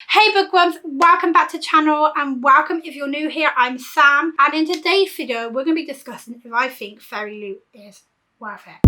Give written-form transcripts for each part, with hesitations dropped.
Hey bookworms, welcome back to the channel and welcome if you're new here. I'm Sam and in today's video we're going to be discussing if I think FairyLoot is worth it.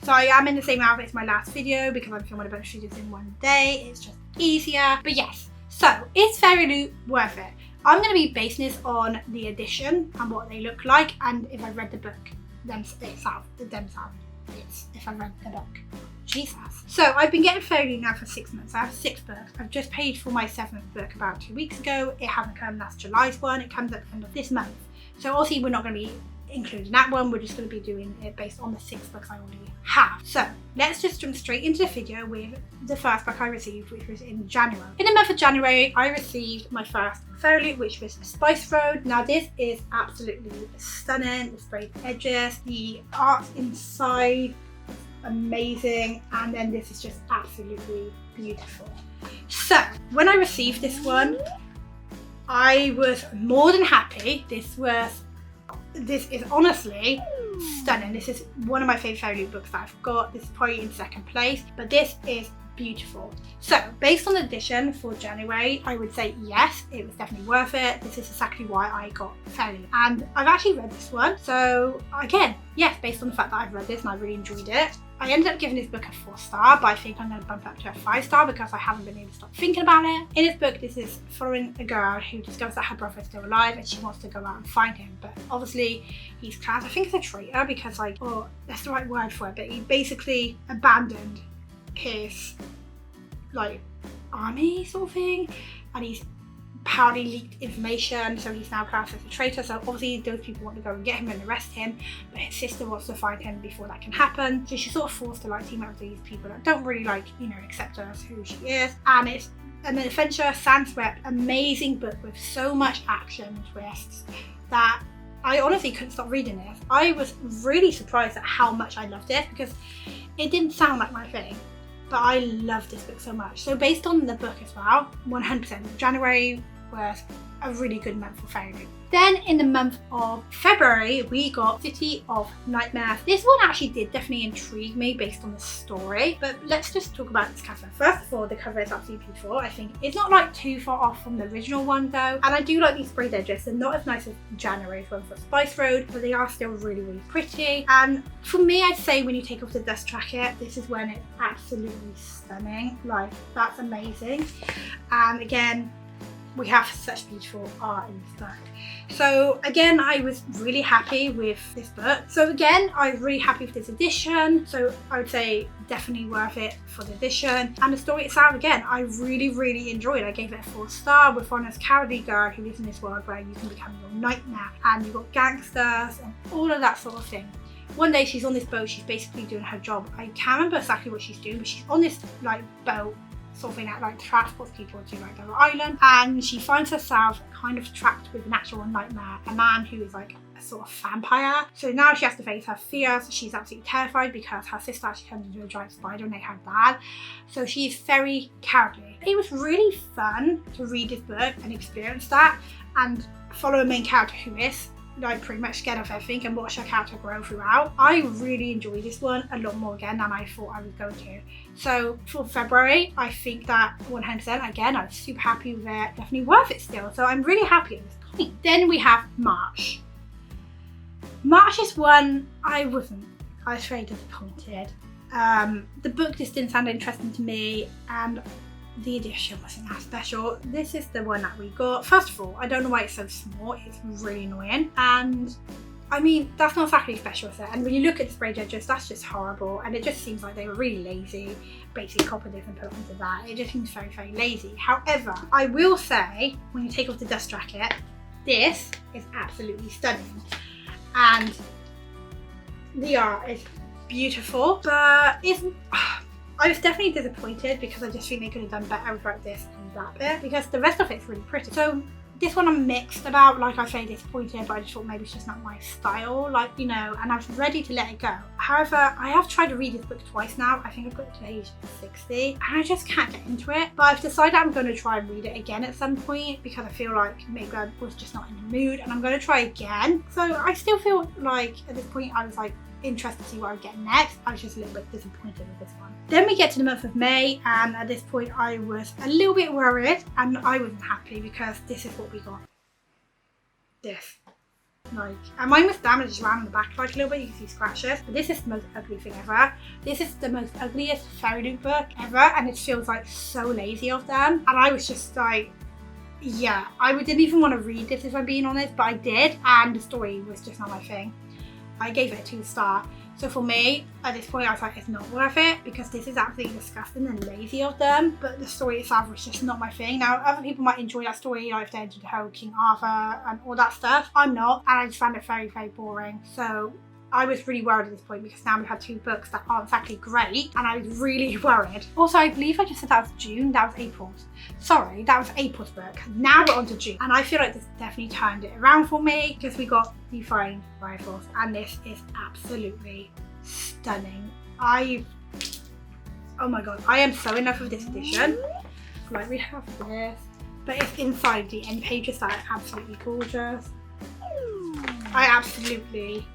So I am in the same outfit as my last video because I'm filming a bunch of videos in one day. It's just easier. But yes, so is FairyLoot worth it? I'm going to be basing this on the edition and what they look like and if I read the book themselves. It's if I read the book. Jesus. So I've been getting FairyLoot now for 6 months. I have 6 books. I've just paid for my 7th book about 2 weeks ago. It hasn't come, that's July's one. It comes at the end of this month. So obviously we're not going to be including that one. We're just going to be doing it based on the 6 books I already have. So let's just jump straight into the video with the first book I received, which was in January. In the month of January, I received my first FairyLoot, which was Spice Road. Now this is absolutely stunning. The sprayed edges, the art inside, amazing, and then this is just absolutely beautiful. So when I received this one, I was more than happy. This is honestly stunning. This is one of my favourite FairyLoot books that I've got. This is probably in second place, but this is beautiful. So based on the edition for January, I would say yes, it was definitely worth it. This is exactly why I got FairyLoot, and I've actually read this one. So again, yes, based on the fact that I've read this and I really enjoyed it, I ended up giving this book a 4-star, but I think I'm going to bump it up to a 5-star because I haven't been able to stop thinking about it. In this book, this is following a girl who discovers that her brother is still alive and she wants to go out and find him. But obviously he's classed, I think it's a traitor because that's the right word for it, but he basically abandoned his army sort of thing, and he's apparently leaked information, so he's now classed as a traitor. So obviously those people want to go and get him and arrest him, but his sister wants to find him before that can happen. So she's sort of forced to team up with these people that don't really accept her as who she is. And it's an adventure, sans-rep, amazing book with so much action and twists that I honestly couldn't stop reading this. I was really surprised at how much I loved it because it didn't sound like my thing. But I love this book so much. So based on the book as well, 100% January was a really good month for FairyLoot. Then in the month of February, we got City of Nightmares. This one actually did definitely intrigue me based on the story, but let's just talk about this cover. First of all, the cover is absolutely beautiful. I think it's not too far off from the original one though, and I do like these sprayed edges. They're not as nice as January's one for Spice Road, but they are still really, really pretty. And for me, I'd say when you take off the dust jacket, this is when it's absolutely stunning. That's amazing. And again, we have such beautiful art in this book. So again, I was really happy with this book. So again, I was really happy with this edition. So I would say definitely worth it for the edition. And the story itself, again, I really, really enjoyed. I gave it a 4-star. We're following this cowardly girl who lives in this world where you can become your nightmare, and you've got gangsters and all of that sort of thing. One day she's on this boat, she's basically doing her job. I can't remember exactly what she's doing, but she's on this boat sort of thing that transports people to their island, and she finds herself kind of trapped with an actual nightmare, a man who is a sort of vampire. So now she has to face her fears. She's absolutely terrified because her sister actually turned into a giant spider and they had bad. So she's very cowardly. It was really fun to read this book and experience that and follow a main character who is pretty much scared of everything and watch her character grow throughout. I really enjoyed this one a lot more again than I thought I was going to. So for February, I think that 100%, again, I was super happy with it. Definitely worth it still. So I'm really happy at this point. Then we have March. March is one I was very disappointed. The book just didn't sound interesting to me, and the edition wasn't that special. This is the one that we got. First of all, I don't know why it's so small. It's really annoying, and I mean, that's not exactly special, is it? And when you look at the sprayed edges, that's just horrible, and it just seems like they were really lazy, basically copied this and put it onto that. It just seems very, very lazy. However, I will say, when you take off the dust jacket, this is absolutely stunning, and the art is beautiful, but I was definitely disappointed because I just think they could have done better with this and that bit, because the rest of it's really pretty. So this one I'm mixed about. Like I say, disappointed, but I just thought maybe it's just not my style, and I was ready to let it go. However, I have tried to read this book twice now. I think I've got to page 60 and I just can't get into it, but I've decided I'm going to try and read it again at some point because I feel like maybe I was just not in the mood, and I'm going to try again. So I still feel like at this point I was interested to see what I would get next. I was just a little bit disappointed with this one. Then we get to the month of May, and at this point I was a little bit worried and I wasn't happy because this is what we got. This. Like, and mine was damaged around the back like a little bit, you can see scratches, but this is the most ugly thing ever. This is the most ugliest FairyLoot book ever, and it feels like so lazy of them. And I was just like, yeah, I didn't even want to read this if I'm being honest, but I did, and the story was just not my thing. I gave it a 2-star. So for me, at this point, I was like, it's not worth it because this is absolutely disgusting and lazy of them. But the story itself was just not my thing. Now, other people might enjoy that story, like if they're into the whole King Arthur and all that stuff. I'm not, and I just found it very, very boring. So I was really worried at this point because now we've had 2 books that aren't exactly great, and I was really worried. Also, I believe I just said that was June, that was April's. Sorry, that was April's book. Now we're on to June, and I feel like this definitely turned it around for me because we got the Flying Rifles, and this is absolutely stunning. Oh my god, I am so in love with this edition. Like, we have this, but it's inside the end pages that are absolutely gorgeous. I absolutely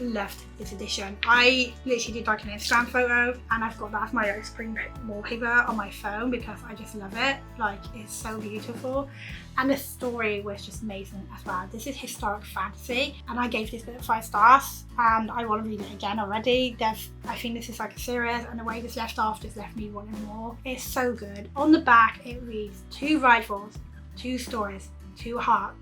loved this edition. I literally did like an Instagram photo, and I've got that as my screen wallpaper on my phone because I just love it. Like, it's so beautiful, and the story was just amazing as well. This is historic fantasy, and I gave this book 5 stars, and I want to read it again already. I think this is like a series, and the way this left off just left me wanting more. It's so good. On the back it reads 2 rifles, 2 stories, 2 hearts,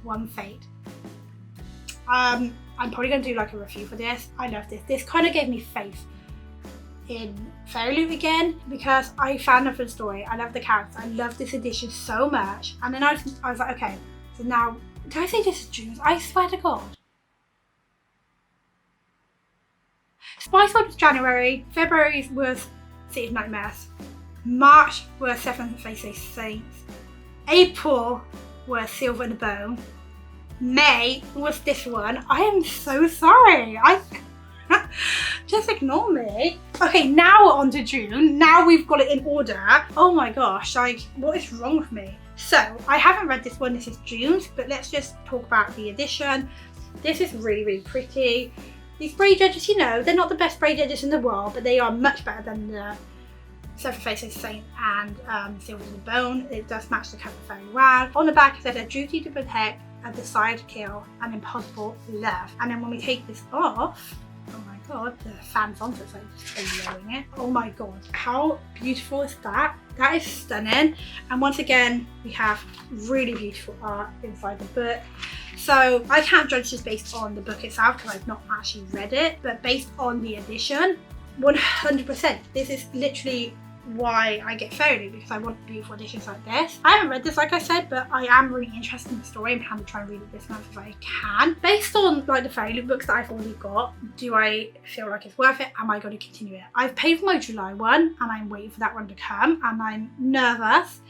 1 fate. I'm probably going to do like a review for this. I love this. This kind of gave me faith in FairyLoot again because I found a fun story. I love the characters. I love this edition so much. And then I was like, okay, so now, did I say this is June? I swear to God. Spice was January. February was City of Nightmares. March was Seven Faces Saints. April was Silver and the Bone. May was this one. I am so sorry. Just ignore me. Okay, now we're on to June. Now we've got it in order. Oh my gosh, like, what is wrong with me? So, I haven't read this one. This is June's, but let's just talk about the edition. This is really, really pretty. These braid edges, you know, they're not the best braid edges in the world, but they are much better than the Seven Faces Saint and Silver and the Bone. It does match the cover very well. On the back it says a duty to protect, a desire to kill, an impossible love. And then when we take this off, oh my god, the fan's on, so it's like just blowing it. Oh my god, how beautiful is that? That is stunning. And once again, we have really beautiful art inside the book. So I can't judge this based on the book itself because I've not actually read it, but based on the edition, 100%. This is literally why I get FairyLoot, because I want beautiful editions like this. I haven't read this, like I said, but I am really interested in the story and plan to try and read it this month if I can. Based on like the FairyLoot books that I've already got, do I feel like it's worth it? Am I going to continue it? I've paid for my July one and I'm waiting for that one to come, and I'm nervous.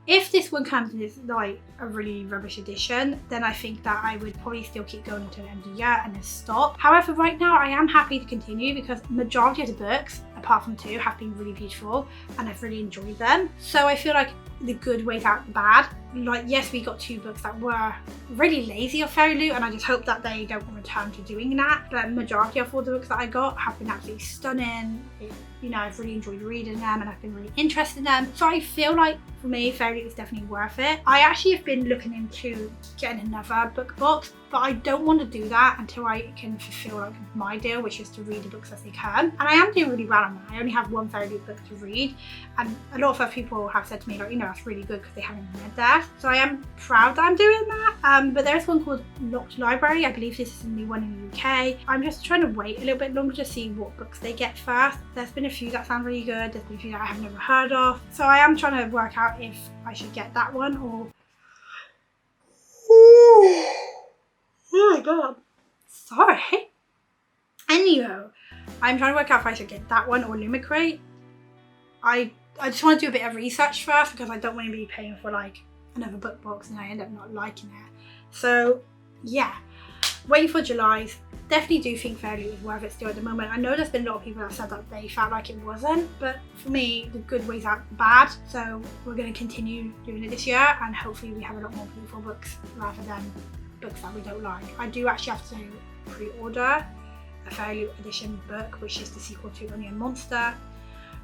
If this one comes and it's like a really rubbish edition, then I think that I would probably still keep going until the end of the year and then stop. However, right now I am happy to continue because the majority of the books, apart from 2, have been really beautiful and I've really enjoyed them. So I feel like the good weighs out the bad. Like, yes, we got 2 books that were really lazy of FairyLoot, and I just hope that they don't return to doing that. But the majority of all the books that I got have been absolutely stunning. You know, I've really enjoyed reading them and I've been really interested in them. So I feel like for me, FairyLoot is definitely worth it. I actually have been looking into getting another book box, but I don't want to do that until I can fulfill like my deal, which is to read the books as they come. And I am doing really well on that. I only have 1 FairyLoot book to read, and a lot of other people have said to me, like, you know, that's really good because they haven't read that. So I am proud that I'm doing that. But there's one called Locked Library. I believe this is the new one in the UK. I'm just trying to wait a little bit longer to see what books they get first. There's been a few that sound really good. There's been a few that I have never heard of. So I am trying to work out if I should get that one or... Oh my god. Sorry. Anyway, I'm trying to work out if I should get that one or Lumicrate. I just want to do a bit of research first because I don't want to be paying for like another book box and I end up not liking it. So yeah, waiting for July's. Definitely do think FairyLoot is worth it still at the moment. I know there's been a lot of people that said that they felt like it wasn't, but for me, the good weighs out the bad. So we're going to continue doing it this year, and hopefully we have a lot more beautiful books rather than books that we don't like. I do actually have to pre-order a FairyLoot edition book, which is the sequel to Onion Monster,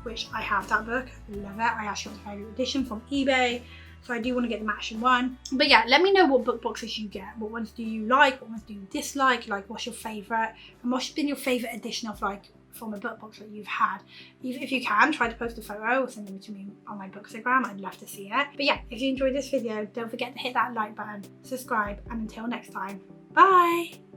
which I have that book. I love it. I actually got the FairyLoot edition from eBay. So I do want to get the matching one. But yeah, let me know what book boxes you get. What ones do you like? What ones do you dislike? Like, what's your favourite? And what's been your favourite edition of, like, from a book box that you've had? Even if you can, try to post a photo or send them to me on my Bookstagram. I'd love to see it. But yeah, if you enjoyed this video, don't forget to hit that like button, subscribe, and until next time, bye!